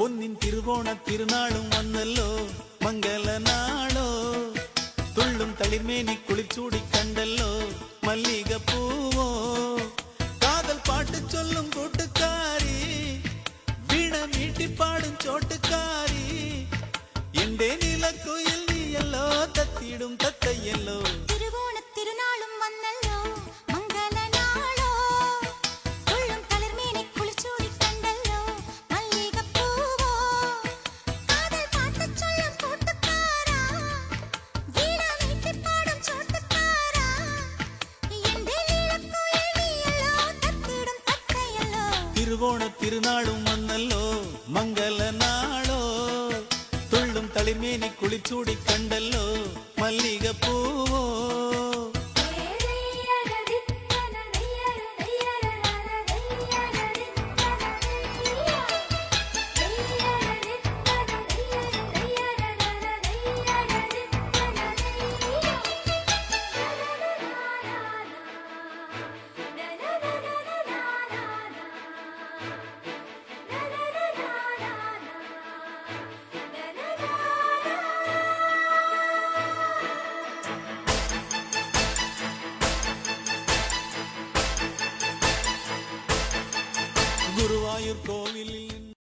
പൊന്നിൻ തിരുവോണ തിരുനാളും വന്നല്ലോ മംഗല നാളോ തുള്ളും തളിർമേനി കുളിച്ചൂടി കണ്ടല്ലോ മല്ലിക പൂവോ കാതൽ പാട്ട് ചൊല്ലും കൂട്ടുകാരി വീണ മീട്ടിപ്പാടും ചോട്ടുകാരി എന്റെ നിലക്കുയിൽ നീയല്ലോ തത്തിയിടും തത്തയ്യല്ലോ തിരുവോണ തിരുനാളും വന്നല്ലോ മംഗല നാളോ തുള്ളും തളിർമേനി കുളിച്ചൂടി കണ്ടല്ലോ മല്ലിക പൂവോ കാതൽ പാട്ട് ചൊല്ലും കൂട്ടുകാരാ വീണ മീട്ടിപ്പാടും ചോട്ടുകാരാ എന്റെ നിലക്കുയിൽ നീയല്ലോ തത്തിയിടും തത്തയ്യല്ലോ തിരുവോണ തിരുനാളും വന്നല്ലോ മംഗല നാളോ തുള്ളും തളിർമേനി കുളിച്ചൂടി കണ്ടല്ലോ മല്ലിക പൂവോ